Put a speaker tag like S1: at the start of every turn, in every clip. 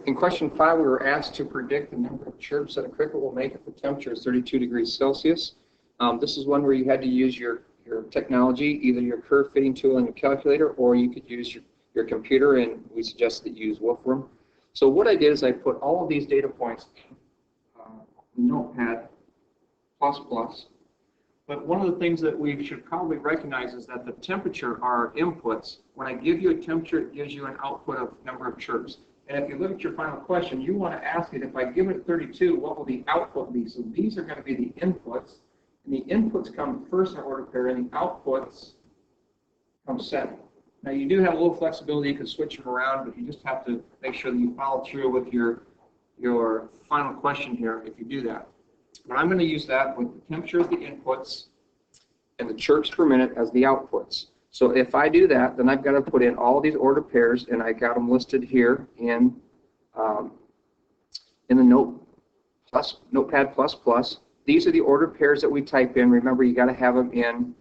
S1: In question 5, we were asked to predict the number of chirps that a cricket will make if the temperature is 32 degrees Celsius. This is one where you had to use your technology, either your curve fitting tool and your calculator, or you could use your computer, and we suggest that you use Wolfram. So what I did is I put all of these data points in Notepad++. But one of the things that we should probably recognize is that the temperature are inputs. When I give you a temperature, it gives you an output of number of chirps. And if you look at your final question, you want to ask it, if I give it 32, what will the output be? So these are going to be the inputs. And the inputs come first in order pair, and the outputs come second. Now, you do have a little flexibility. You can switch them around, but you just have to make sure that you follow through with your final question here if you do that. But I'm going to use that with the temperature as the inputs and the chirps per minute as the outputs. So if I do that, then I've got to put in all these order pairs, and I got them listed here in the Notepad++. These are the order pairs that we type in. Remember, you got to have them in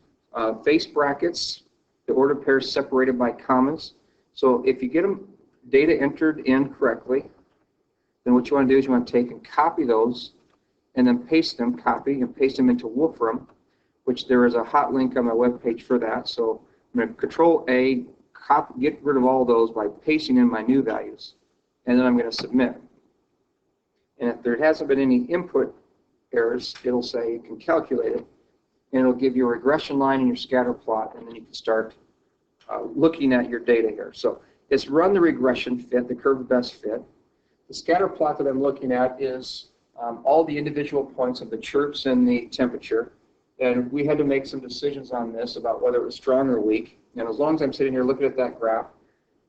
S1: face brackets, the order pairs separated by commas. So if you get them data entered in correctly, then what you want to do is you want to take and copy those and then paste them, copy and paste them into Wolfram, which there is a hot link on my webpage for that. So I'm going to Control-A, get rid of all those by pasting in my new values, and then I'm going to submit. And if there hasn't been any input errors, it'll say you can calculate it, and it'll give you a regression line in your scatter plot, and then you can start looking at your data here. So it's run the regression fit, the curve of best fit. The scatter plot that I'm looking at is all the individual points of the chirps and the temperature. And we had to make some decisions on this about whether it was strong or weak. And as long as I'm sitting here looking at that graph,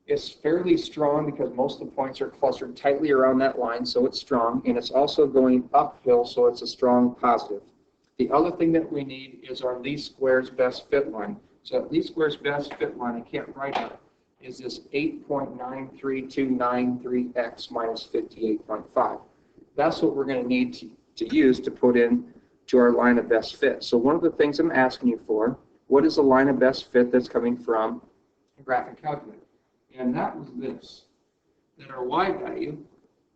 S1: it's fairly strong because most of the points are clustered tightly around that line, so it's strong. And it's also going uphill, so it's a strong positive. The other thing that we need is our least squares best fit line. So that least squares best fit line, I can't write it, is this 8.93293x minus 58.5. That's what we're going to need to use to put in to our line of best fit. So one of the things I'm asking you for, what is the line of best fit that's coming from a graphic calculator? And that was this, that our y value,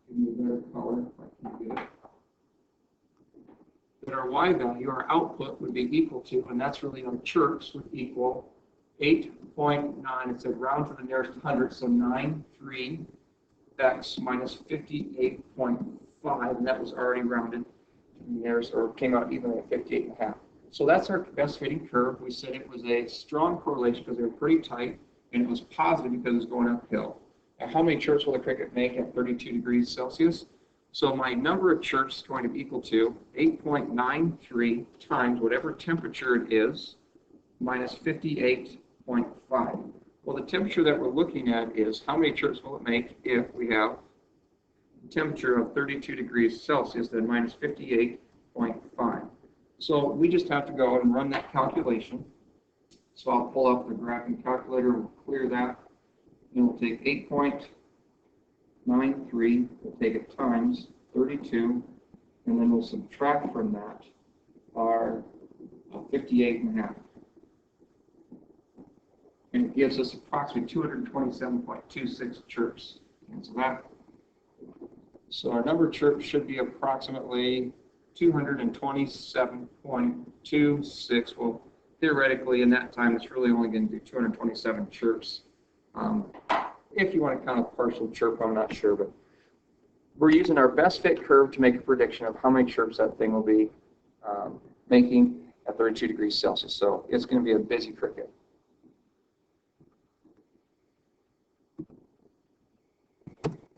S1: give me a better color if I can get it, that our y value, our output would be equal to, and that's really our chirps would equal 8.9, it's a round to the nearest hundred, so 93x minus 58.5, and that was already rounded to the nearest, or came out evenly at 58.5. So that's our best fitting curve. We said it was a strong correlation because they were pretty tight, and it was positive because it was going uphill. Now, how many chirps will the cricket make at 32 degrees Celsius? So my number of chirps is going to be equal to 8.93 times whatever temperature it is minus 58.5. Well, the temperature that we're looking at is how many chirps will it make if we have a temperature of 32 degrees Celsius, then minus 58.5. So we just have to go and run that calculation. So I'll pull up the graphing calculator and we'll clear that. And we'll take 8.93, we'll take it times 32, and then we'll subtract from that our 58.5. And it gives us approximately 227.26 chirps. Cancel that. So our number of chirps should be approximately 227.26. Well, theoretically, in that time, it's really only going to do 227 chirps. If you want to count a partial chirp, I'm not sure, but we're using our best fit curve to make a prediction of how many chirps that thing will be making at 32 degrees Celsius. So it's going to be a busy cricket.